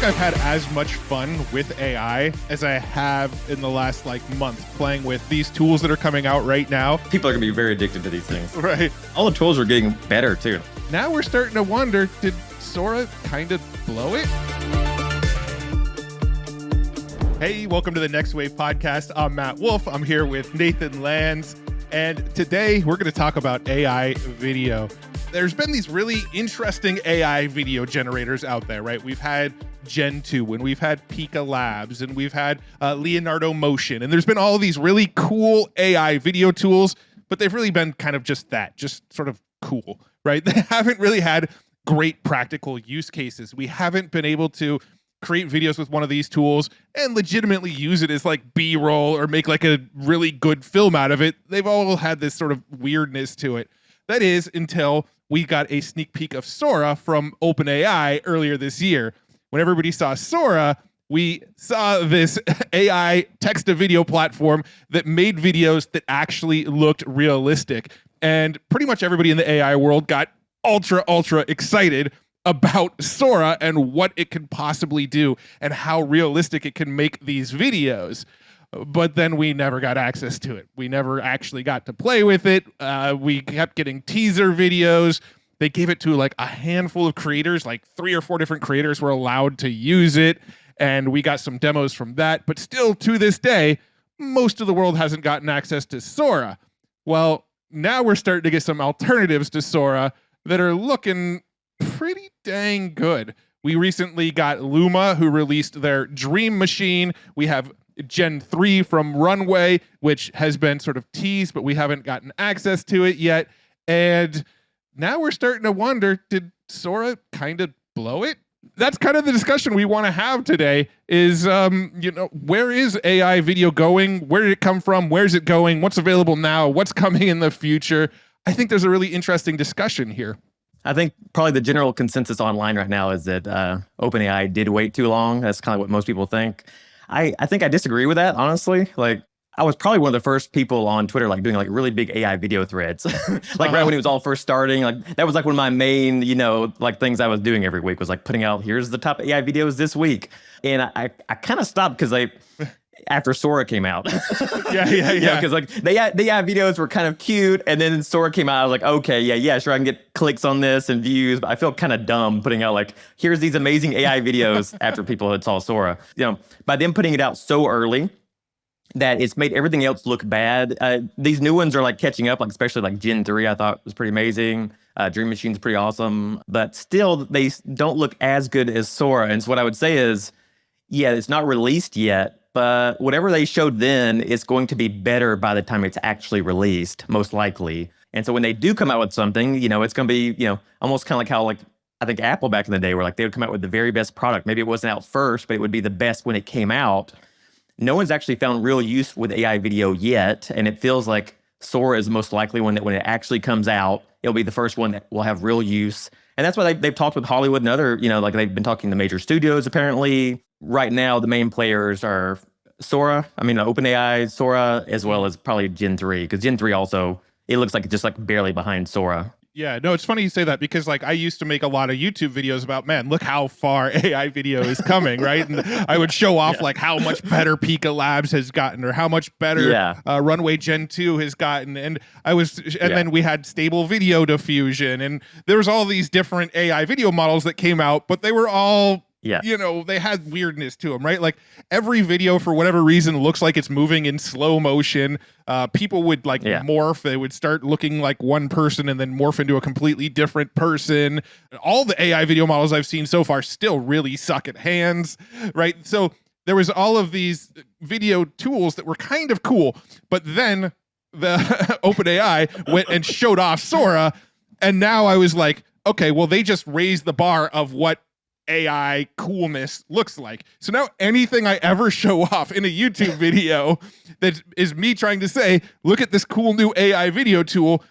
I've had as much fun with AI as I have in the last month playing with these tools that are coming out right now. People are going to be very addicted to these things. Right. All the tools are getting better too. Now we're starting to wonder, did Sora kind of blow it? Hey, welcome to the Next Wave podcast. I'm Matt Wolf. I'm here with Nathan Lands. And today we're going to talk about AI video. There's been these really interesting AI video generators out there, right? We've had Gen 2 and we've had Pika Labs and we've had Leonardo Motion. And there's been all these really cool AI video tools, but they've really been kind of just that, just sort of cool, right? They haven't really had great practical use cases. We haven't been able to create videos with one of these tools and legitimately use it as B-roll or make a really good film out of it. They've all had this sort of weirdness to it. That is until we got a sneak peek of Sora from OpenAI earlier this year. When everybody saw Sora, we saw this AI text-to-video platform that made videos that actually looked realistic. And pretty much everybody in the AI world got ultra excited about Sora and what it can possibly do and how realistic it can make these videos. But then we never got access to it. We never actually got to play with it. We kept getting teaser videos. They gave it to a handful of creators, 3 or 4 different creators were allowed to use it. And we got some demos from that. But still, to this day, most of the world hasn't gotten access to Sora. Well, now we're starting to get some alternatives to Sora that are looking pretty dang good. We recently got Luma, who released their Dream Machine. We have Gen 3 from Runway, which has been sort of teased, but we haven't gotten access to it yet. And now we're starting to wonder, did Sora kind of blow it? That's kind of the discussion we want to have today is, where is AI video going? Where did it come from? Where's it going? What's available now? What's coming in the future? I think there's a really interesting discussion here. I think probably the general consensus online right now is that OpenAI did wait too long. That's kind of what most people think. I think I disagree with that, honestly. I was probably one of the first people on Twitter doing really big AI video threads. Right when it was all first starting. That was one of my main, things I was doing every week was putting out, here's the top AI videos this week. And I kind of stopped because after Sora came out. Yeah. Because the AI videos were kind of cute, and then Sora came out. I was like, okay, yeah, sure, I can get clicks on this and views, but I feel kind of dumb putting out here's these amazing AI videos after people had saw Sora. By them putting it out so early that it's made everything else look bad. These new ones are catching up, especially Gen 3. I thought was pretty amazing. Dream Machine's pretty awesome, but still they don't look as good as Sora. And so what I would say is, yeah, it's not released yet. But whatever they showed then is going to be better by the time it's actually released, most likely. And so when they do come out with something, it's going to be, almost kind of like how I think Apple back in the day were they would come out with the very best product. Maybe it wasn't out first, but it would be the best when it came out. No one's actually found real use with AI video yet. And it feels like Sora is most likely when it actually comes out, it'll be the first one that will have real use. And that's why they've talked with Hollywood and other, they've been talking to major studios apparently. Right now, the main players are Sora, OpenAI, Sora, as well as probably Gen 3, because Gen 3 also, it looks like it's just barely behind Sora. Yeah, no, it's funny you say that because I used to make a lot of YouTube videos about, man, look how far AI video is coming, right? And I would show off how much better Pika Labs has gotten or how much better Runway Gen 2 has gotten. And then we had Stable Video Diffusion, and there was all these different AI video models that came out, but they were all they had weirdness to them, right? Every video, for whatever reason, looks like it's moving in slow motion. People would morph. They would start looking like one person and then morph into a completely different person. All the AI video models I've seen so far still really suck at hands, right? So there was all of these video tools that were kind of cool, but then the OpenAI went and showed off Sora, and now I was like, okay, well, they just raised the bar of what AI coolness looks like. So now anything I ever show off in a YouTube video that is me trying to say, look at this cool new AI video tool,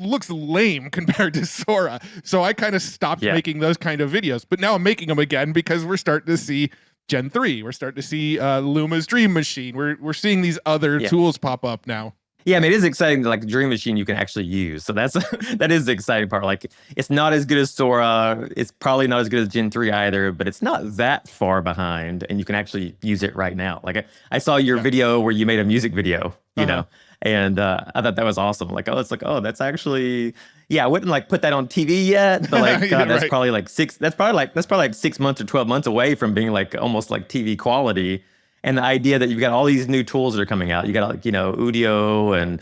looks lame compared to Sora. So I kind of stopped making those kind of videos. But now I'm making them again because we're starting to see Gen 3. We're starting to see Luma's Dream Machine. We're seeing these other tools pop up now. Yeah, I mean, it is exciting that like the Dream Machine you can actually use. So that's that is the exciting part. Like it's not as good as Sora. It's probably not as good as Gen 3 either, but it's not that far behind and you can actually use it right now. Like I saw your Yeah. video where you made a music video, Uh-huh. and I thought that was awesome. Like, oh, it's like, oh, that's actually, yeah, I wouldn't like put that on TV yet, but like, Yeah, God, that's right. probably like that's probably like 6 months or 12 months away from being like almost like TV quality. And the idea that you've got all these new tools that are coming out, you got like, Udio and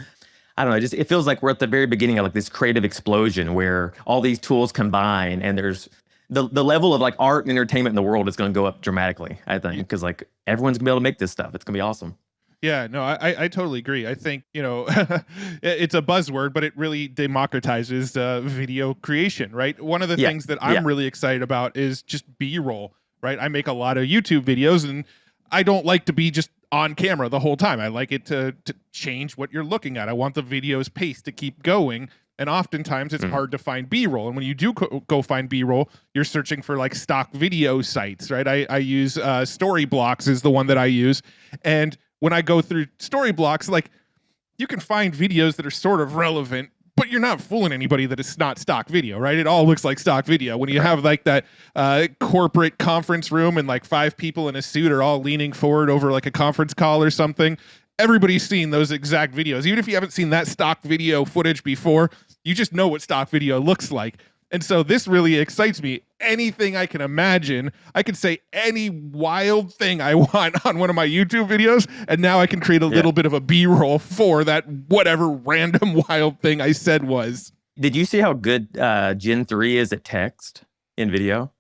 I don't know, just it feels like we're at the very beginning of like this creative explosion where all these tools combine and there's the level of like art and entertainment in the world is going to go up dramatically, I think, because like everyone's gonna be able to make this stuff. It's gonna be awesome. Yeah, no, I totally agree. I think, it's a buzzword, but it really democratizes video creation, right? One of the Yeah, things that yeah, I'm really excited about is just B-roll, right? I make a lot of YouTube videos and I don't like to be just on camera the whole time. I like it to change what you're looking at. I want the video's pace to keep going. And oftentimes it's mm, hard to find B-roll. And when you do go find B-roll, you're searching for like stock video sites, right? I use Storyblocks is the one that I use. And when I go through Storyblocks, like you can find videos that are sort of relevant, but you're not fooling anybody that it's not stock video, right? It all looks like stock video. When you right. have like that corporate conference room and like 5 people in a suit are all leaning forward over like a conference call or something, everybody's seen those exact videos. Even if you haven't seen that stock video footage before, you just know what stock video looks like. And so this really excites me. Anything I can imagine, I can say any wild thing I want on one of my YouTube videos, and now I can create a Yeah. little bit of a B-roll for that whatever random wild thing I said was. Did you see how good Gen 3 is at text in video?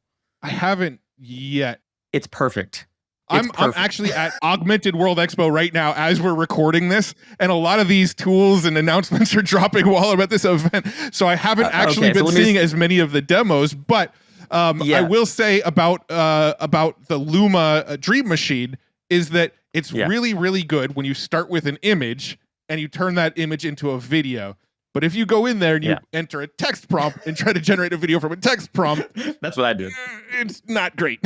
I haven't yet. It's perfect. It's I'm perfect. actually at Augmented World Expo right now as we're recording this, and a lot of these tools and announcements are dropping while I'm at this event. So I haven't actually Okay, so been seeing as many of the demos, but I yeah, will say about the Luma Dream Machine is that it's yeah, really really good when you start with an image and you turn that image into a video. But if you go in there and you yeah. enter a text prompt and try to generate a video from a text prompt, That's what I did. it's not great.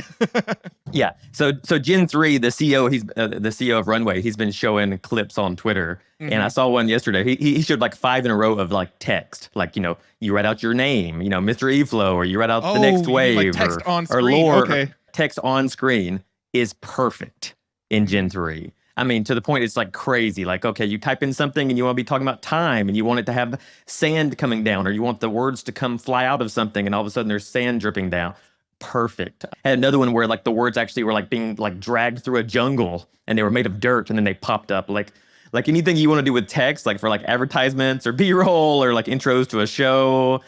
Yeah. So Gen 3, the CEO, he's the CEO of Runway. He's been showing clips on Twitter, and I Mhm. saw one yesterday. He showed like 5 in a row of like text, like you write out your name, Mr. eFlow, or you write out the Oh, next you mean like wave, text on or screen? lore. Okay. Text on screen is perfect in Gen 3. I mean, to the point it's like crazy. Like, okay, you type in something and you want to be talking about time and you want it to have sand coming down, or you want the words to come fly out of something and all of a sudden there's sand dripping down. Perfect. I had another one where like the words actually were like being like dragged through a jungle and they were made of dirt and then they popped up. Like anything you want to do with text, like for like advertisements or B-roll or like intros to a show,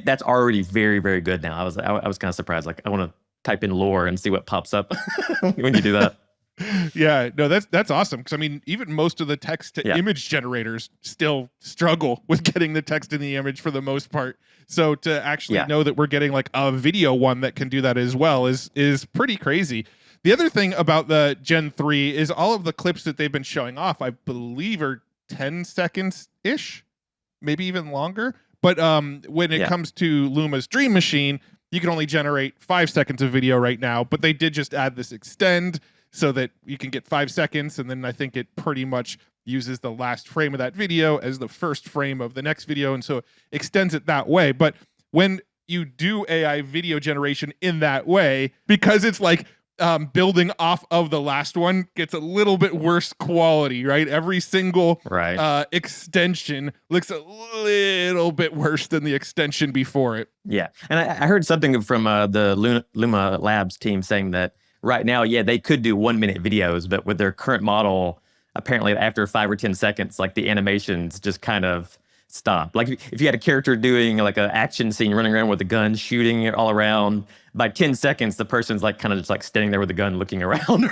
that's already very, very good now. I was kind of surprised. Like I want to type in lore and see what pops up when you do that. Yeah, no, that's awesome. Because I mean, even most of the text to Yeah. image generators still struggle with getting the text in the image for the most part. So to actually Yeah. know that we're getting like a video one that can do that as well is pretty crazy. The other thing about the Gen 3 is all of the clips that they've been showing off, I believe, are 10 seconds ish, maybe even longer. But when it Yeah. comes to Luma's Dream Machine, you can only generate 5 seconds of video right now. But they did just add this extend so that you can get 5 seconds. And then I think it pretty much uses the last frame of that video as the first frame of the next video. And so it extends it that way. But when you do AI video generation in that way, because it's like building off of the last one, gets a little bit worse quality, right? Every single Right. extension looks a little bit worse than the extension before it. Yeah. And I heard something from the Luma Labs team saying that right now, yeah, they could do 1 minute videos, but with their current model, apparently after 5 or 10 seconds, like the animations just kind of stop. Like if you had a character doing like an action scene, running around with a gun, shooting it all around, by 10 seconds, the person's like kind of just like standing there with a gun looking around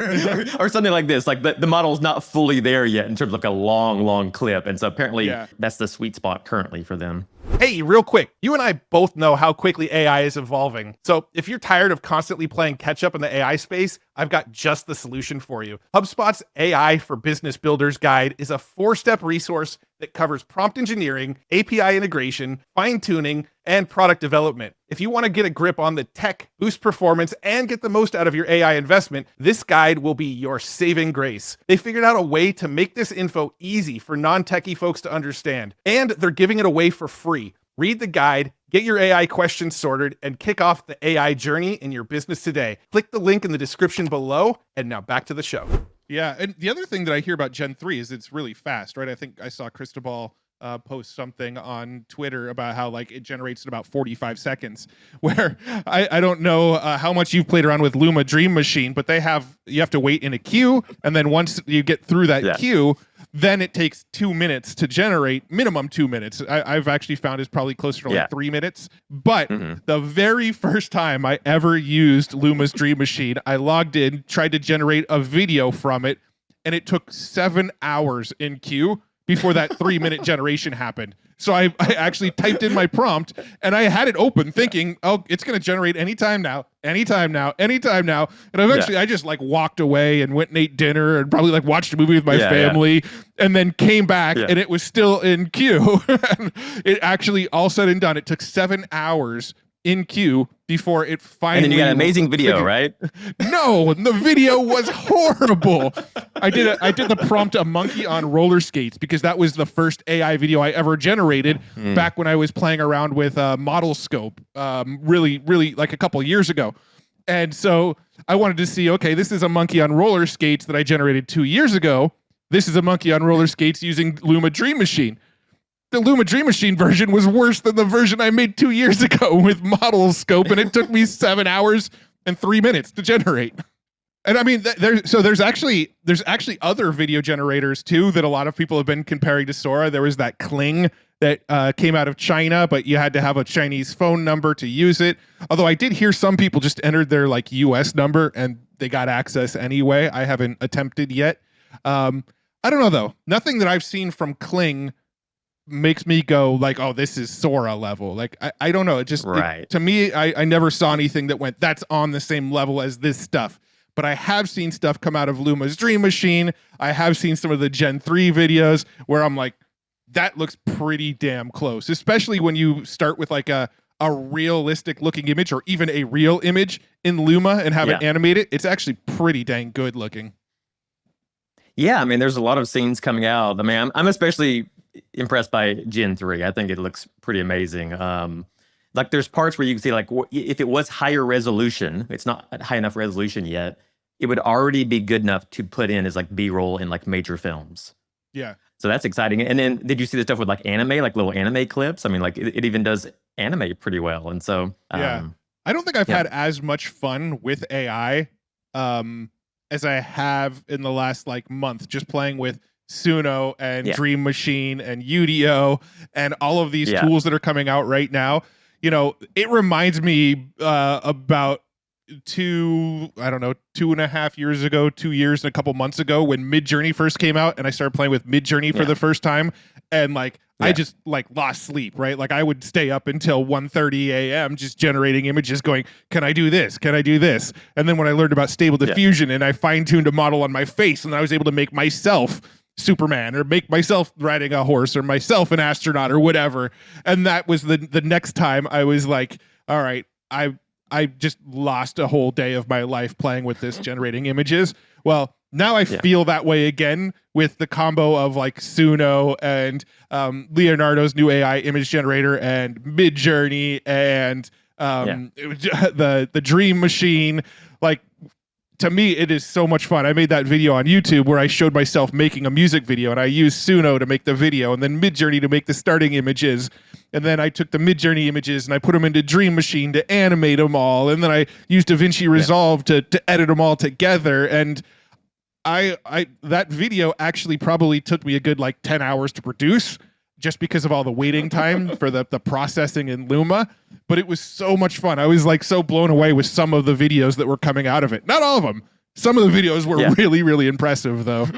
or something like this. Like the model's not fully there yet in terms of like a long clip. And so apparently Yeah. that's the sweet spot currently for them. Hey, real quick, you and I both know how quickly AI is evolving. So if you're tired of constantly playing catch up in the AI space, I've got just the solution for you. HubSpot's AI for Business Builders Guide is a 4-step resource that covers prompt engineering, API integration, fine-tuning, and product development. If you want to get a grip on the tech, boost performance, and get the most out of your AI investment, this guide will be your saving grace. They figured out a way to make this info easy for non-techie folks to understand, and they're giving it away for free. Read the guide, get your AI questions sorted, and kick off the AI journey in your business today. Click the link in the description below, and now back to the show. Yeah, and the other thing that I hear about Gen 3 is it's really fast, right? I think I saw Cristobal post something on Twitter about how like it generates in about 45 seconds, where I don't know how much you've played around with Luma Dream Machine, but you have to wait in a queue, and then once you get through that queue, then it takes 2 minutes to generate, minimum 2 minutes. I've actually found it's probably closer to like 3 minutes. But the very first time I ever used Luma's Dream Machine, I logged in, tried to generate a video from it, and it took 7 hours in queue before that 3-minute generation happened. So I actually typed in my prompt, and I had it open thinking, oh, it's going to generate anytime now. And eventually I just like walked away and went and ate dinner and probably like watched a movie with my family and then came back and it was still in queue. It actually, all said and done, it took 7 hours in queue before it finally. And then you got an amazing video, right? No, the video was horrible. I did the prompt a monkey on roller skates because that was the first AI video I ever generated back when I was playing around with Model Scope, really like a couple years ago. And so I wanted to see, okay, this is a monkey on roller skates that I generated 2 years ago. This is a monkey on roller skates using Luma Dream Machine. The Luma Dream Machine version was worse than the version I made 2 years ago with Model Scope, and it took me 7 hours and 3 minutes to generate. And I mean, there's actually other video generators too that a lot of people have been comparing to Sora. There was that Kling that came out of China, but you had to have a Chinese phone number to use it. Although I did hear some people just entered their like US number and they got access anyway. I haven't attempted yet. I don't know though. Nothing that I've seen from Kling makes me go like, oh, this is Sora level. Like, I don't know. It just, to me, I never saw anything that went, that's on the same level as this stuff. But I have seen stuff come out of Luma's Dream Machine. I have seen some of the Gen 3 videos where I'm like, that looks pretty damn close, especially when you start with like a realistic looking image or even a real image in Luma and have it animated. It's actually pretty dang good looking. Yeah, I mean, there's a lot of scenes coming out. I mean, I'm especially impressed by Gen 3. I think it looks pretty amazing. Like there's parts where you can see like if it was higher resolution, it's not at high enough resolution yet, it would already be good enough to put in as like B-roll in like major films. Yeah. So that's exciting. And then did you see the stuff with like anime, like little anime clips? I mean, like it even does anime pretty well. And so I don't think I've had as much fun with AI as I have in the last like month, just playing with Suno and Dream Machine and UDO and all of these tools that are coming out right now. You know, it reminds me about 2.5 years ago, 2 years and a couple months ago when Midjourney first came out and I started playing with Midjourney for the first time. And like, I just like lost sleep, right? Like I would stay up until 1:30 a.m. just generating images going, can I do this? Can I do this? And then when I learned about Stable Diffusion and I fine-tuned a model on my face and I was able to make myself Superman or make myself riding a horse or myself an astronaut or whatever. And that was the next time I was like, all right, I just lost a whole day of my life playing with this generating images. Well, now I feel that way again with the combo of like Suno and Leonardo's new AI image generator and Midjourney and the Dream Machine. Like, to me, it is so much fun. I made that video on YouTube where I showed myself making a music video and I used Suno to make the video and then Midjourney to make the starting images. And then I took the Midjourney images and I put them into Dream Machine to animate them all. And then I used DaVinci Resolve to edit them all together. And that video actually probably took me a good like 10 hours to produce just because of all the waiting time for the processing in Luma. But it was so much fun. I was like so blown away with some of the videos that were coming out of it. Not all of them. Some of the videos were really, really impressive though.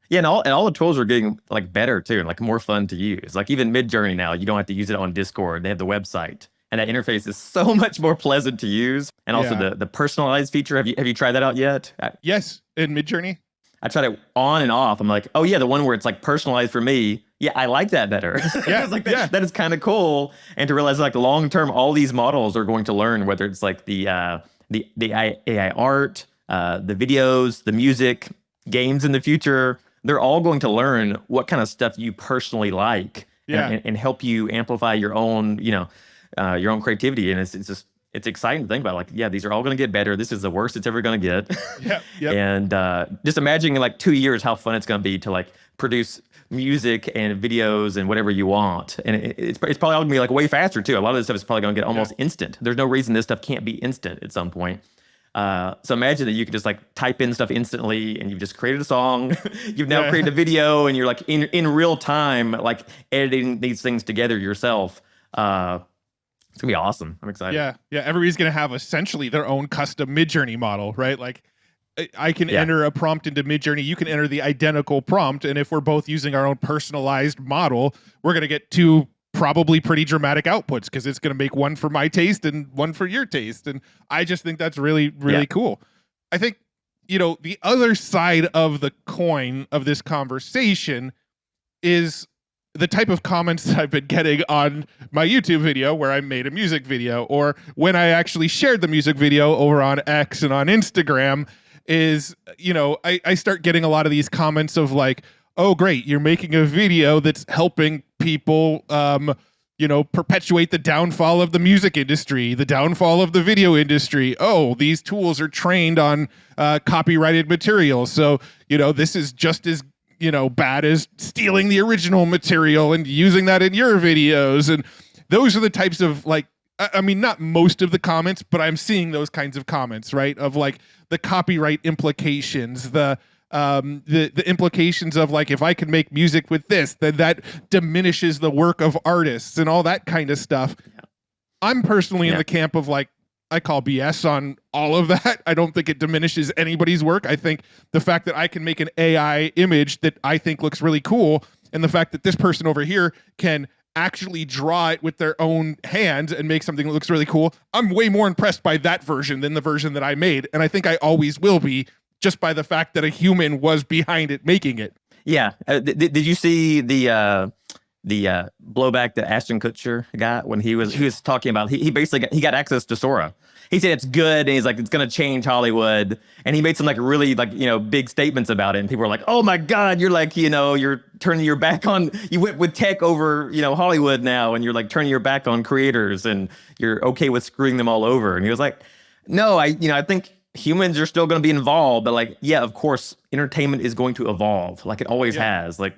Yeah, and all the tools are getting like better too, and like more fun to use. Like even Midjourney now, you don't have to use it on Discord. They have the website, and that interface is so much more pleasant to use. And also the personalized feature. Have you tried that out yet? Yes, in Midjourney. I tried it on and off. I'm like, oh yeah, the one where it's like personalized for me. Yeah, I like that better. Yeah, It's like that is kind of cool. And to realize like long term, all these models are going to learn, whether it's like the AI art, the videos, the music, games in the future. They're all going to learn what kind of stuff you personally like, and help you amplify your own, your own creativity. And it's just, it's exciting to think about. Like, yeah, these are all going to get better. This is the worst it's ever going to get. Yeah. And just imagine in like 2 years how fun it's going to be to like produce music and videos and whatever you want. And it's probably all going to be like way faster too. A lot of this stuff is probably going to get almost instant. There's no reason this stuff can't be instant at some point. So imagine that you could just like type in stuff instantly and you've just created a song. You've now created a video and you're like in real time, like editing these things together yourself. It's gonna be awesome. I'm excited. Yeah. Everybody's gonna have essentially their own custom Midjourney model, right? Like I can enter a prompt into Midjourney. You can enter the identical prompt, and if we're both using our own personalized model, we're gonna get two probably pretty dramatic outputs because it's gonna make one for my taste and one for your taste. And I just think that's really, really cool. I think the other side of the coin of this conversation is the type of comments that I've been getting on my YouTube video where I made a music video, or when I actually shared the music video over on X and on Instagram, is, I start getting a lot of these comments of like, oh, great, you're making a video that's helping people, perpetuate the downfall of the music industry, the downfall of the video industry. Oh, these tools are trained on copyrighted material. So, this is just as bad as stealing the original material and using that in your videos. And those are the types of like, I mean, not most of the comments, but I'm seeing those kinds of comments, right? Of like the copyright implications, the implications of like, if I can make music with this, then that diminishes the work of artists and all that kind of stuff. I'm personally in the camp of like, I call BS on all of that. I don't think it diminishes anybody's work. I think the fact that I can make an AI image that I think looks really cool, and the fact that this person over here can actually draw it with their own hands and make something that looks really cool, I'm way more impressed by that version than the version that I made. And I think I always will be, just by the fact that a human was behind it making it. Yeah. Did you see the blowback that Ashton Kutcher got when he was talking about, he basically got access to Sora. He said it's good, and he's like, it's going to change Hollywood. And he made some like really like, big statements about it. And people were like, oh my God, you're like, you're turning your back on, you went with tech over, Hollywood now. And you're like turning your back on creators, and you're okay with screwing them all over. And he was like, no, I think humans are still going to be involved, but like, yeah, of course, entertainment is going to evolve like it always has. Like,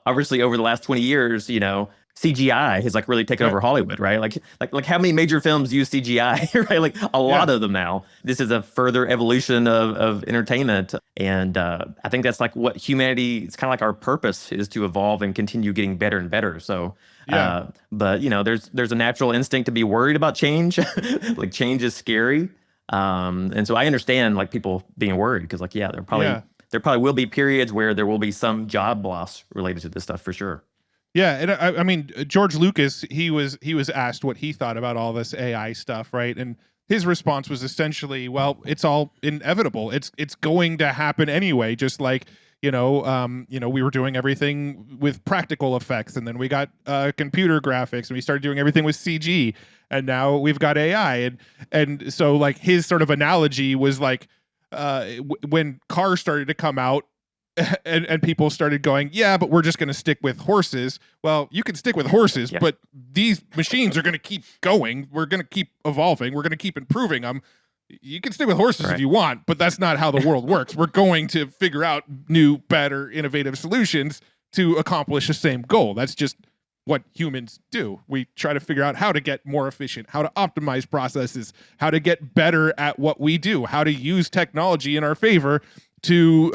obviously over the last 20 years, CGI has like really taken over Hollywood, right? Like how many major films use CGI, right? Like a lot of them now. This is a further evolution of entertainment. And I think that's like what humanity, it's kind of like our purpose is to evolve and continue getting better and better. So, but there's a natural instinct to be worried about change. Like change is scary. And so I understand like people being worried because like, there probably will be periods where there will be some job loss related to this stuff for sure. Yeah, and I mean, George Lucas, he was asked what he thought about all this AI stuff, right? And his response was essentially, well, it's all inevitable. It's going to happen anyway. Just like we were doing everything with practical effects, and then we got computer graphics, and we started doing everything with CG, and now we've got AI, and so like his sort of analogy was like when cars started to come out. And people started going, yeah, but we're just going to stick with horses. Well, you can stick with horses, but these machines are going to keep going. We're going to keep evolving. We're going to keep improving them. You can stick with horses if you want, but that's not how the world works. We're going to figure out new, better, innovative solutions to accomplish the same goal. That's just what humans do. We try to figure out how to get more efficient, how to optimize processes, how to get better at what we do, how to use technology in our favor to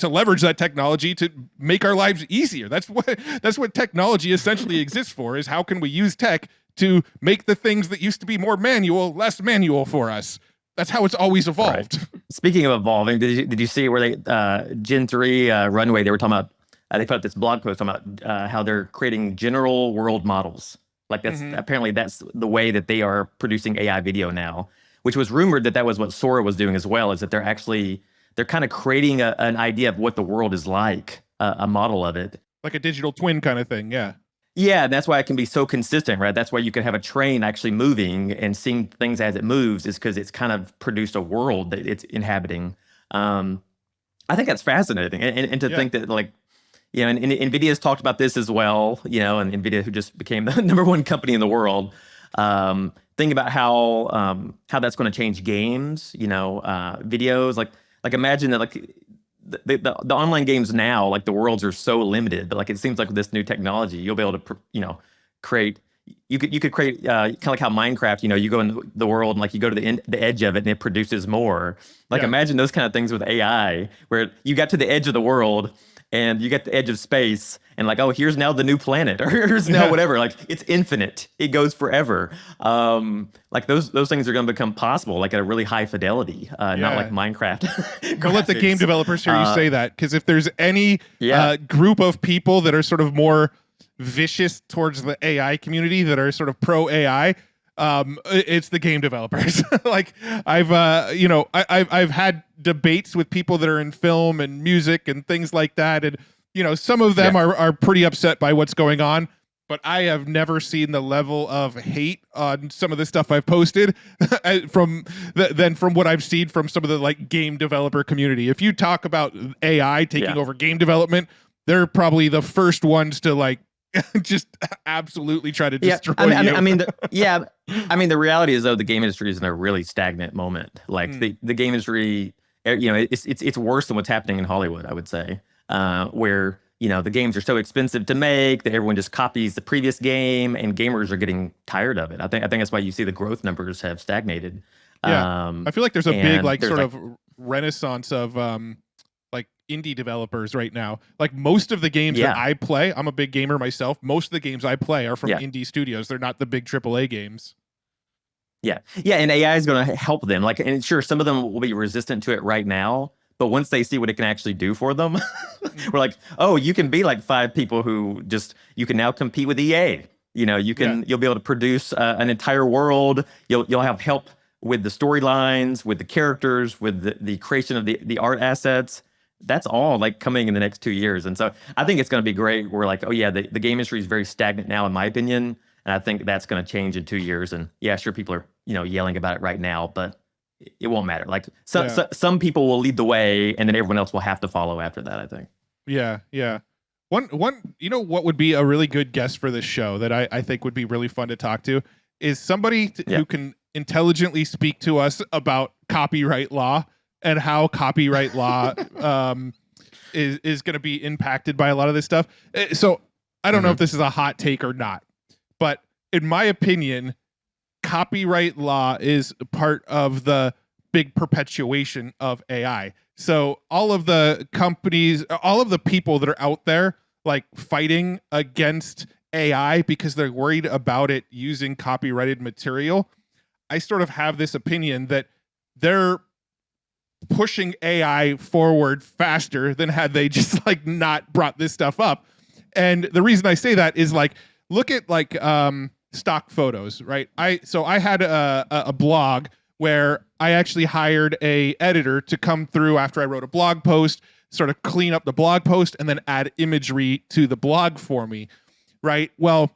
leverage that technology to make our lives easier. That's what technology essentially exists for, is how can we use tech to make the things that used to be more manual, less manual for us. That's how it's always evolved. Right. Speaking of evolving, did you see where they Gen 3 Runway, they were talking about, they put up this blog post talking about how they're creating general world models. Like that's apparently that's the way that they are producing AI video now, which was rumored that was what Sora was doing as well, is that they're actually they're kind of creating an idea of what the world is like, a model of it. Like a digital twin kind of thing. Yeah. Yeah, and that's why it can be so consistent, right? That's why you can have a train actually moving and seeing things as it moves, is because it's kind of produced a world that it's inhabiting. I think that's fascinating. And to think that, like, you know, and NVIDIA's talked about this as well, you know, and NVIDIA, who just became the #1 company in the world, think about how that's going to change games, you know, videos. Like imagine that, like, the online games now, like, the worlds are so limited, but like it seems like with this new technology, you'll be able to, you know, create. You could create kind of like how Minecraft, you know, you go in the world and like you go to the edge of it and it produces more. Like imagine those kind of things with AI, where you got to the edge of the world and you get the edge of space and like, oh, here's now the new planet, or here's now whatever. Like, it's infinite. It goes forever. Like those things are going to become possible, like at a really high fidelity, not like Minecraft. I'll let the game developers hear you say that, because if there's any group of people that are sort of more vicious towards the AI community, that are sort of pro AI, it's the game developers. Like, I've had debates with people that are in film and music and things like that, and you know, some of them are pretty upset by what's going on, but I have never seen the level of hate on some of the stuff I've posted from what I've seen from some of the like game developer community. If you talk about AI taking over game development, they're probably the first ones to like just absolutely try to destroy you. I mean, the reality is, though, the game industry is in a really stagnant moment. Like the game industry, you know, it's worse than what's happening in Hollywood, I would say, where, you know, the games are so expensive to make that everyone just copies the previous game, and gamers are getting tired of it. I think that's why you see the growth numbers have stagnated. Yeah, I feel like there's a big like sort of renaissance of like indie developers right now. Like, most of the games that I play, I'm a big gamer myself. Most of the games I play are from indie studios. They're not the big AAA games. Yeah, and AI is going to help them. Like, and sure, some of them will be resistant to it right now, but once they see what it can actually do for them, we're like, oh, you can be like 5 people who just, you can now compete with EA. You know, you'll be able to produce an entire world. You'll have help with the storylines, with the characters, with the creation of the art assets. That's all like coming in the next 2 years. And so I think it's going to be great. We're like, oh yeah, the game industry is very stagnant now, in my opinion. And I think that's going to change in 2 years. And yeah, sure, people are, you know, yelling about it right now, but it won't matter. Like, some people will lead the way, and then everyone else will have to follow after that, I think. Yeah. One, you know, what would be a really good guest for this show that I think would be really fun to talk to is somebody who can intelligently speak to us about copyright law and how copyright law is going to be impacted by a lot of this stuff. So I don't know if this is a hot take or not, but in my opinion, copyright law is part of the big perpetuation of AI. So all of the companies, all of the people that are out there like fighting against AI because they're worried about it using copyrighted material, I sort of have this opinion that they're pushing AI forward faster than had they just like not brought this stuff up. And the reason I say that is like, look at like stock photos, right? I had a blog where I actually hired a editor to come through after I wrote a blog post, sort of clean up the blog post and then add imagery to the blog for me, right? Well,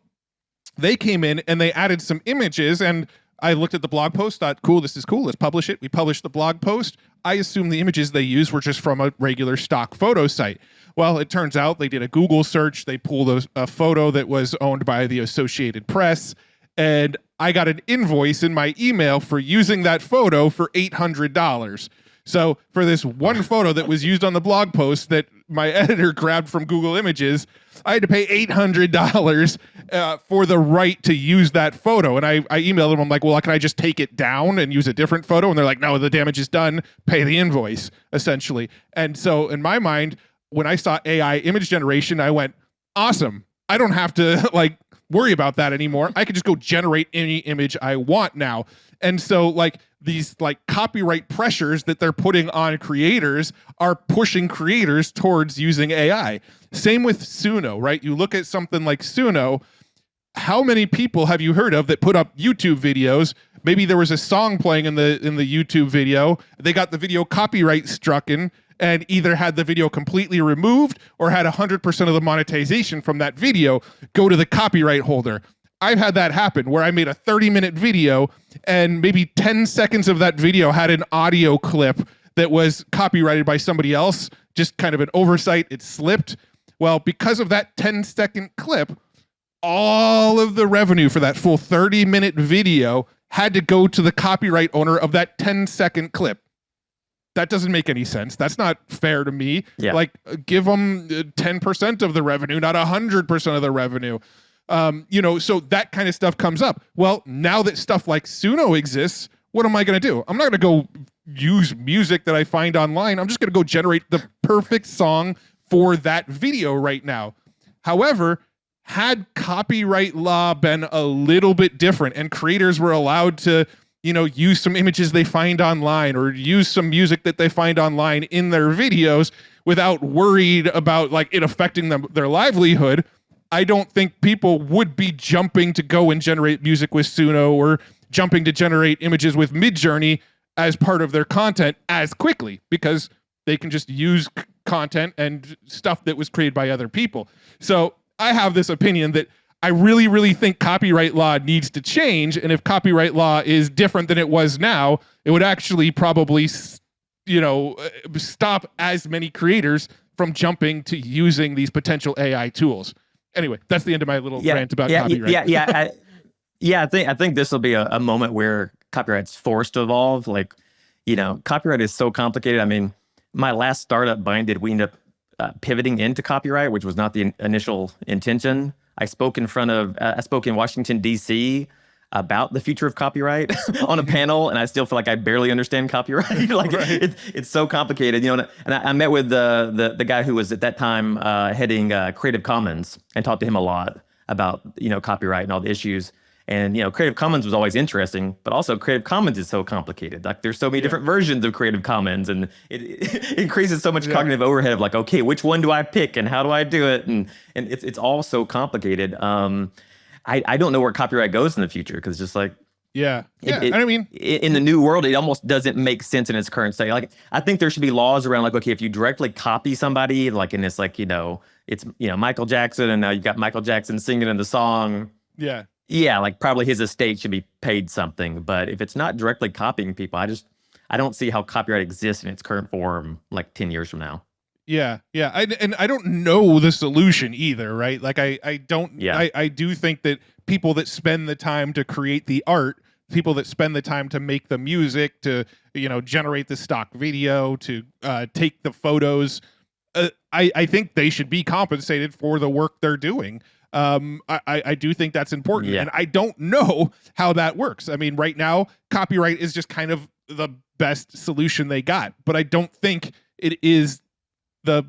they came in and they added some images, and I looked at the blog post, thought, cool, this is cool, let's publish it. We published the blog post. I assumed the images they used were just from a regular stock photo site. Well, it turns out they did a Google search. They pulled a photo that was owned by the Associated Press, and I got an invoice in my email for using that photo for $800. So for this one photo that was used on the blog post that my editor grabbed from Google Images, I had to pay $800 for the right to use that photo. And I emailed them. I'm like, well, can I just take it down and use a different photo? And they're like, no, the damage is done. Pay the invoice, essentially. And so in my mind, when I saw AI image generation, I went, awesome. I don't have to like worry about that anymore. I could just go generate any image I want now. And so like these like copyright pressures that they're putting on creators are pushing creators towards using AI. Same with Suno, right? You look at something like Suno, how many people have you heard of that put up YouTube videos maybe there was a song playing in the YouTube video. They got the video copyright struck in and either had the video completely removed or had 100% of the monetization from that video go to the copyright holder. I've had that happen where I made a 30-minute video and maybe 10 seconds of that video had an audio clip that was copyrighted by somebody else, just kind of an oversight, it slipped. Well, because of that 10-second clip, all of the revenue for that full 30-minute video had to go to the copyright owner of that 10-second clip. That doesn't make any sense. That's not fair to me. Yeah. Like, give them 10% of the revenue, not 100% of the revenue. So that kind of stuff comes up. Well, now that stuff like Suno exists, what am I going to do? I'm not going to go use music that I find online. I'm just going to go generate the perfect song for that video right now. However, had copyright law been a little bit different and creators were allowed to, use some images they find online or use some music that they find online in their videos without worried about like it affecting their livelihood, I don't think people would be jumping to go and generate music with Suno or jumping to generate images with Midjourney as part of their content as quickly because they can just use content and stuff that was created by other people. So I have this opinion that I really, really think copyright law needs to change. And if copyright law is different than it was now, it would actually probably, stop as many creators from jumping to using these potential AI tools. Anyway, that's the end of my little rant about copyright. I think this will be a moment where copyright's forced to evolve. Like, copyright is so complicated. I mean, my last startup Binded, we ended up pivoting into copyright, which was not the initial intention. I spoke in Washington, D.C. about the future of copyright on a panel, and I still feel like I barely understand copyright. It's so complicated, And I met with the guy who was at that time heading Creative Commons and talked to him a lot about copyright and all the issues. And Creative Commons was always interesting, but also Creative Commons is so complicated. Like there's so many different versions of Creative Commons, and it increases so much cognitive overhead of like, okay, which one do I pick and how do I do it? And it's all so complicated. I don't know where copyright goes in the future because just like I mean, in the new world, it almost doesn't make sense in its current state. Like I think there should be laws around like, okay, if you directly copy somebody, like in this like it's Michael Jackson, and now you've got Michael Jackson singing in the song. Yeah, like probably his estate should be paid something. But if it's not directly copying people, I don't see how copyright exists in its current form like 10 years from now. Yeah. I don't know the solution either, right? Like I do think that people that spend the time to create the art, people that spend the time to make the music, to generate the stock video, to take the photos, I think they should be compensated for the work they're doing. I do think that's important, and I don't know how that works. I mean, right now, copyright is just kind of the best solution they got, but I don't think it is the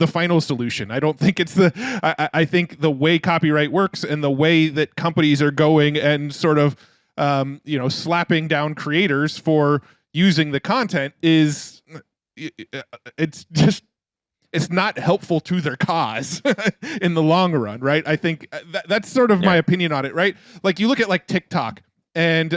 final solution. I don't think it's I think the way copyright works and the way that companies are going and sort of slapping down creators for using the content is it's not helpful to their cause in the long run, right? I think that's sort of my opinion on it, right? Like you look at like TikTok, and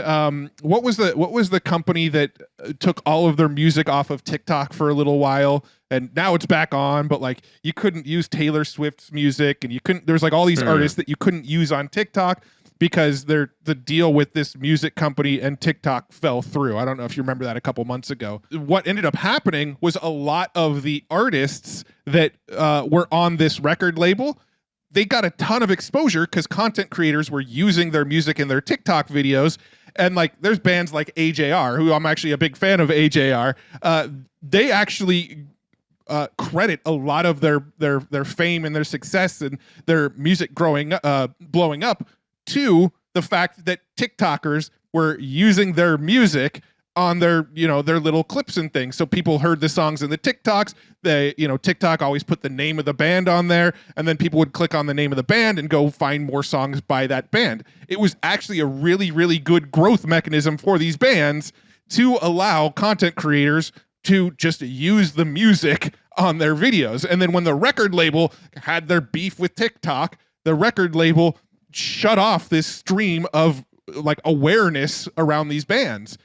what was the company that took all of their music off of TikTok for a little while, and now it's back on, but like you couldn't use Taylor Swift's music, and there's like all these artists that you couldn't use on TikTok because the deal with this music company and TikTok fell through. I don't know if you remember that a couple months ago. What ended up happening was a lot of the artists that were on this record label, they got a ton of exposure because content creators were using their music in their TikTok videos. And like there's bands like AJR, who I'm actually a big fan of AJR. They actually credit a lot of their fame and their success and their music blowing up to the fact that TikTokers were using their music on their little clips and things. So people heard the songs in the TikToks. TikTok always put the name of the band on there, and then people would click on the name of the band and go find more songs by that band. It was actually a really, really good growth mechanism for these bands to allow content creators to just use the music on their videos. And then when the record label had their beef with TikTok, the record label shut off this stream of like awareness around these bands.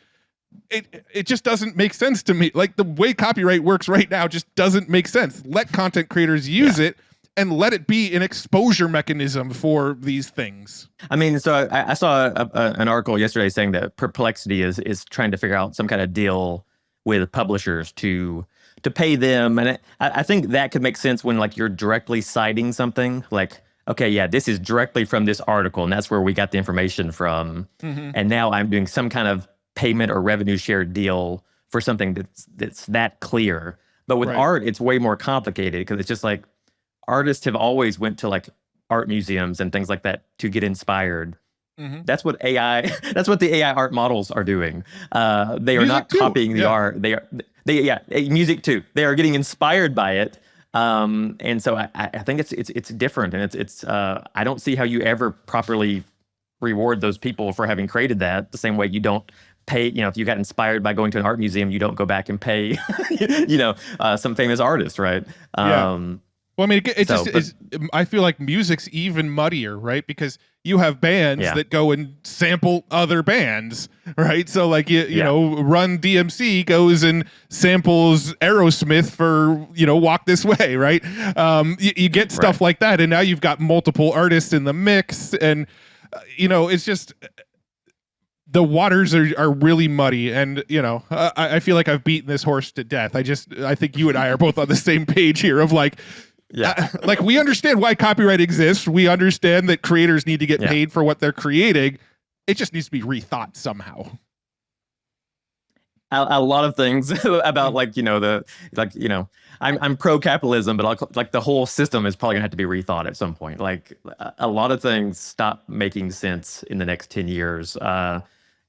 It just doesn't make sense to me. Like the way copyright works right now just doesn't make sense. Let content creators use it and let it be an exposure mechanism for these things. I mean, so I saw an article yesterday saying that Perplexity is trying to figure out some kind of deal with publishers to pay them. And I think that could make sense when like you're directly citing something like, okay, yeah, this is directly from this article and that's where we got the information from. And now I'm doing some kind of payment or revenue share deal for something that's that clear. But with art, it's way more complicated because it's just like artists have always went to like art museums and things like that to get inspired. That's what that's what the AI art models are doing. They are not copying the art. Music too. They are getting inspired by it. And so I think it's different. And it's I don't see how you ever properly reward those people for having created that the same way you don't pay, if you got inspired by going to an art museum, you don't go back and pay, some famous artist, right? Well, I mean, I feel like music's even muddier, right? Because you have bands that go and sample other bands, right? So like, you know, Run DMC goes and samples Aerosmith for, Walk This Way, right? You get stuff like that. And now you've got multiple artists in the mix. And, it's just... the waters are really muddy, and I feel like I've beaten this horse to death. I think you and I are both on the same page here of like, like we understand why copyright exists. We understand that creators need to get paid for what they're creating. It just needs to be rethought somehow. A lot of things about I'm pro capitalism, but like the whole system is probably gonna have to be rethought at some point. Like a lot of things stop making sense in the next 10 years.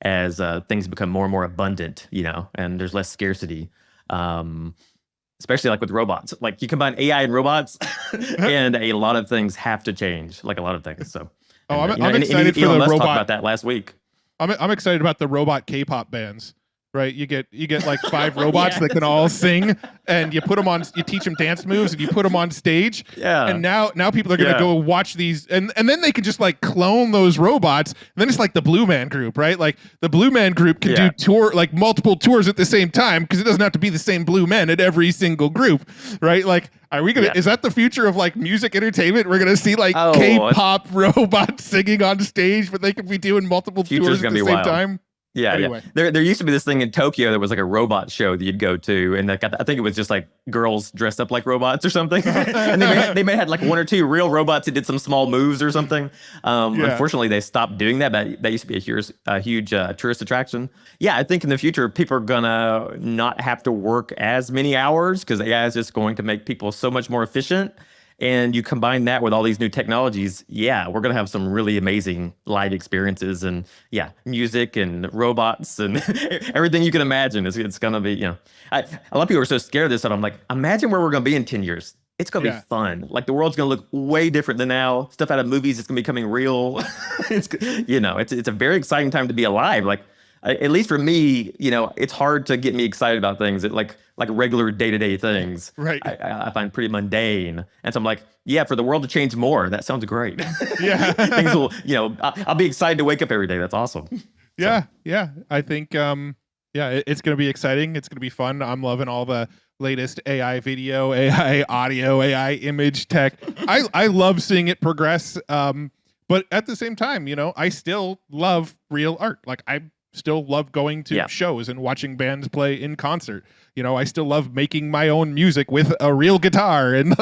As things become more and more abundant, and there's less scarcity, especially like with robots. Like you combine AI and robots, and a lot of things have to change. Like a lot of things. So, I'm excited for the robot. Talked about that last week. I'm excited about the robot K-pop bands. Right, you get like 5 robots that can all sing, and you teach them dance moves, and you put them on stage. And now people are gonna go watch these, and then they can just like clone those robots. And then it's like the Blue Man Group, right? Like the Blue Man Group can do multiple tours at the same time because it doesn't have to be the same Blue Men at every single group, right? Like, are we gonna? Is that the future of like music entertainment? We're gonna see like K-pop robots singing on stage, but they could be doing multiple tours at the same time. Anyway. There used to be this thing in Tokyo that was like a robot show that you'd go to, and I think it was just like girls dressed up like robots or something. And they may have had like 1 or 2 real robots that did some small moves or something. Unfortunately, they stopped doing that, but that used to be a huge tourist attraction. Yeah, I think in the future, people are gonna not have to work as many hours because AI is just going to make people so much more efficient. And you combine that with all these new technologies, we're going to have some really amazing live experiences and music and robots and everything you can imagine. It's going to be, a lot of people are so scared of this, and I'm like, imagine where we're going to be in 10 years. It's going to be fun. Like the world's going to look way different than now. Stuff out of movies is going to be becoming real. It's a very exciting time to be alive. Like, at least for me, it's hard to get me excited about things that like regular day-to-day things. Right. I find pretty mundane. And so I'm like, for the world to change more, that sounds great. Things will, I'll be excited to wake up every day. That's awesome. Yeah. I think, it's going to be exciting. It's going to be fun. I'm loving all the latest AI video, AI audio, AI image tech. I love seeing it progress. But at the same time, I still love real art. Like I still love going to shows and watching bands play in concert. I still love making my own music with a real guitar and,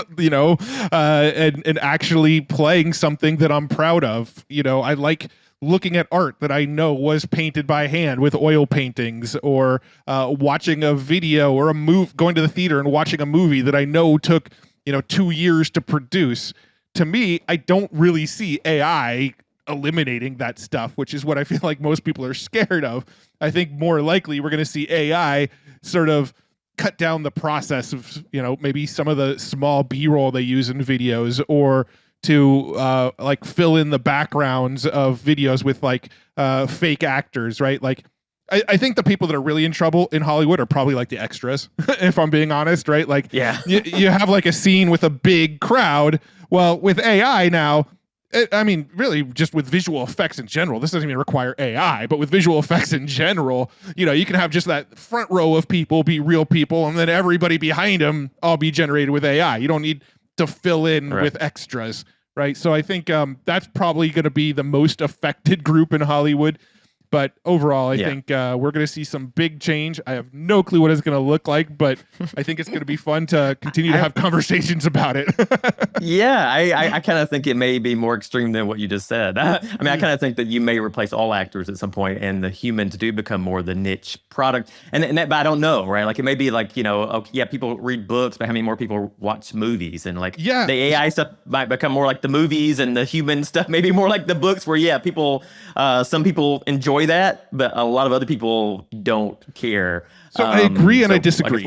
and actually playing something that I'm proud of. I like looking at art that I know was painted by hand with oil paintings, or watching a video or going to the theater and watching a movie that I know took, 2 years to produce. To me, I don't really see AI eliminating that stuff, which is what I feel like most people are scared of. I think more likely we're going to see AI sort of cut down the process of, maybe some of the small B-roll they use in videos, or to like fill in the backgrounds of videos with like fake actors, right? Like I think the people that are really in trouble in Hollywood are probably like the extras, if I'm being honest, right? Like you have like a scene with a big crowd. Well, with AI now, I mean, really, just with visual effects in general, this doesn't even require AI, but with visual effects in general, you can have just that front row of people be real people, and then everybody behind them all be generated with AI. You don't need to fill in with extras, right? So I think that's probably going to be the most affected group in Hollywood. But overall, I think we're going to see some big change. I have no clue what it's going to look like, but I think it's going to be fun to continue to have conversations about it. I kind of think it may be more extreme than what you just said. I mean, I kind of think that you may replace all actors at some point, and the humans do become more the niche product. But I don't know, right? Like it may be like, people read books, but how many more people watch movies? And like the AI stuff might become more like the movies, and the human stuff maybe more like the books, where people, some people enjoy that, but a lot of other people don't care. So I agree and I disagree.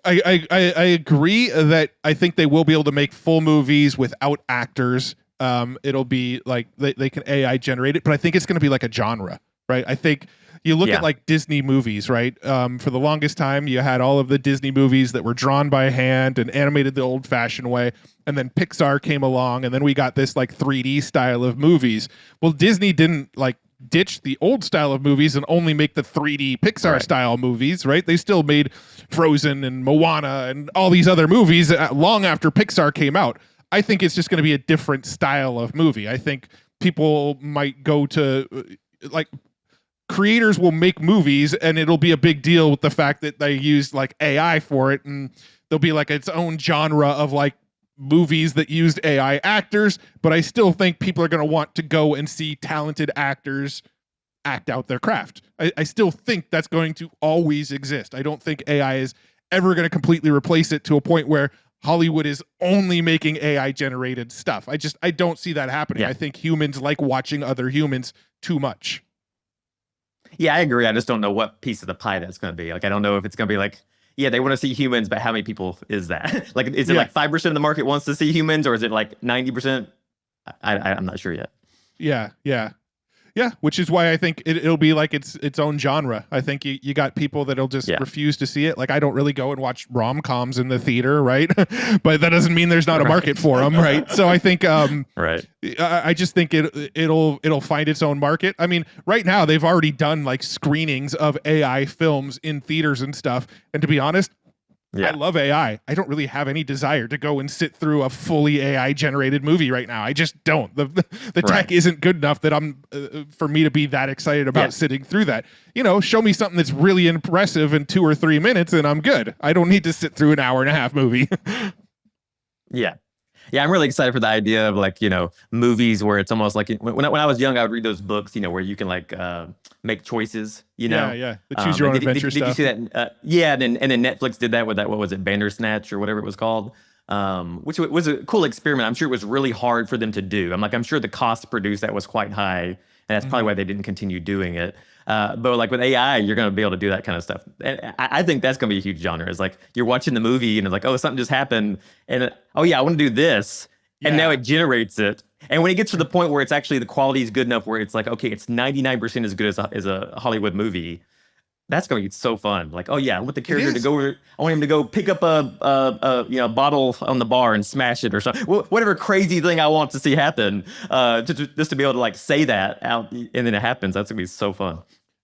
I agree that I think they will be able to make full movies without actors. It'll be like they can AI generate it, but I think it's going to be like a genre, right? I think you look at like Disney movies, right? For the longest time, you had all of the Disney movies that were drawn by hand and animated the old-fashioned way, and then Pixar came along, and then we got this like 3D style of movies. Well, Disney didn't like ditch the old style of movies and only make the 3D Pixar style movies, right? They still made Frozen and Moana and all these other movies long after Pixar came out. I think it's just going to be a different style of movie. I think people might go to like creators will make movies and it'll be a big deal with the fact that they use like AI for it, and there'll be like its own genre of like movies that used AI actors, but I still think people are going to want to go and see talented actors act out their craft. I still think that's going to always exist. I don't think AI is ever going to completely replace it to a point where Hollywood is only making AI generated stuff. I don't see that happening. I think humans like watching other humans too much. Yeah, I agree. I just don't know what piece of the pie that's going to be. Like, I don't know if it's going to be like, they want to see humans, but how many people is that? Like, is it like 5% of the market wants to see humans, or is it like 90%? I'm not sure yet. Yeah, which is why I think it'll be like its own genre. I think you got people that'll just refuse to see it. Like, I don't really go and watch rom-coms in the theater, right? But that doesn't mean there's not a market for them, right? So I think I just think it'll find its own market. I mean, right now they've already done like screenings of AI films in theaters and stuff. And to be honest, I love AI. I don't really have any desire to go and sit through a fully AI generated movie right now. I just don't. The tech isn't good enough that I'm for me to be that excited about sitting through that. Show me something that's really impressive in 2 or 3 minutes and I'm good. I don't need to sit through an hour and a half movie. Yeah, I'm really excited for the idea of like, movies where it's almost like when I was young, I would read those books, where you can like make choices, the choose your own adventure stuff. Did you see that? And then Netflix did that with that, what was it, Bandersnatch or whatever it was called, which was a cool experiment. I'm sure it was really hard for them to do. I'm sure the cost to produce that was quite high, and that's probably why they didn't continue doing it. But like with AI, you're going to be able to do that kind of stuff. And I think that's going to be a huge genre. It's like you're watching the movie and it's like, oh, something just happened. And I want to do this. And now it generates it. And when it gets to the point where it's actually the quality is good enough where it's like, okay, it's 99% as good as a Hollywood movie. That's going to be so fun. Like, oh yeah, I want the character to go. I want him to go pick up a bottle on the bar and smash it or something. Whatever crazy thing I want to see happen, just to be able to like say that out and then it happens. That's going to be so fun.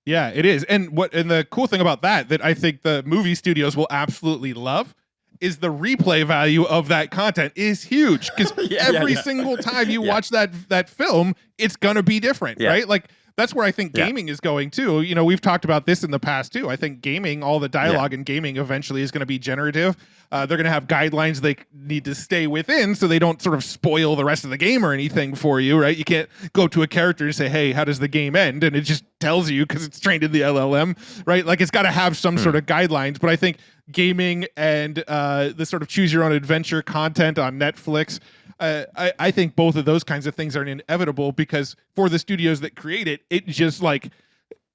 Yeah, it is. And the cool thing about that I think the movie studios will absolutely love is the replay value of that content is huge, because every single time you watch that film, it's gonna be different, right? Like that's where I think gaming is going too. We've talked about this in the past too. I think gaming, all the dialogue in gaming eventually is going to be generative. They're going to have guidelines they need to stay within so they don't sort of spoil the rest of the game or anything for you, right? You can't go to a character and say, hey, how does the game end? And it just tells you because it's trained in the LLM, right? Like it's got to have some sort of guidelines. But I think gaming and the sort of choose your own adventure content on Netflix, I think both of those kinds of things are inevitable, because for the studios that create it, it just like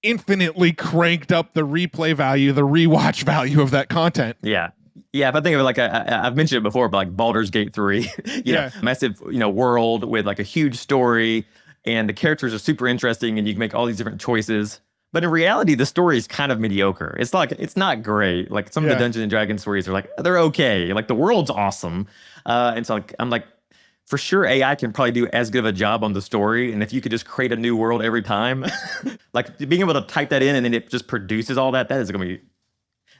infinitely cranked up the replay value, the rewatch value of that content. Yeah, if I think of it like I've mentioned it before, but like Baldur's Gate 3, massive world with like a huge story, and the characters are super interesting, and you can make all these different choices. But in reality, the story is kind of mediocre. It's not great. Like some of the Dungeons and Dragons stories are like, they're okay. Like the world's awesome, and so like I'm like, For sure, AI can probably do as good of a job on the story. And if you could just create a new world every time, like being able to type that in and then it just produces all that, that is going to be,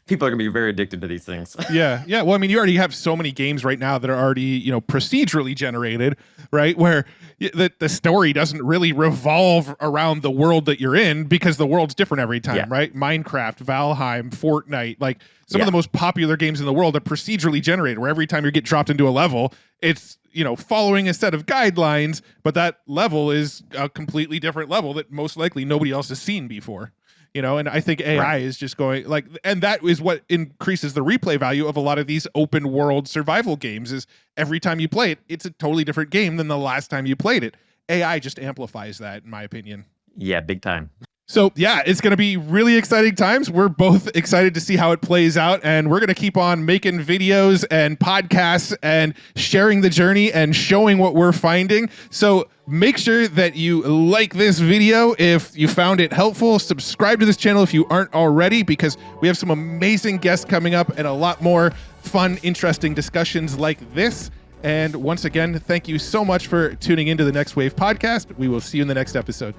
people are going to be very addicted to these things. Yeah. Well, I mean, you already have so many games right now that are already, procedurally generated, right? Where the story doesn't really revolve around the world that you're in because the world's different every time, right? Minecraft, Valheim, Fortnite, like some of the most popular games in the world are procedurally generated, where every time you get dropped into a level, it's, following a set of guidelines, but that level is a completely different level that most likely nobody else has seen before. And I think AI is just going and that is what increases the replay value of a lot of these open world survival games is every time you play it, it's a totally different game than the last time you played it. AI just amplifies that, in my opinion. Yeah, big time. So yeah, it's going to be really exciting times. We're both excited to see how it plays out, and we're going to keep on making videos and podcasts and sharing the journey and showing what we're finding. So make sure that you like this video if you found it helpful. Subscribe to this channel if you aren't already, because we have some amazing guests coming up and a lot more fun, interesting discussions like this. And once again, thank you so much for tuning into the Next Wave podcast. We will see you in the next episode.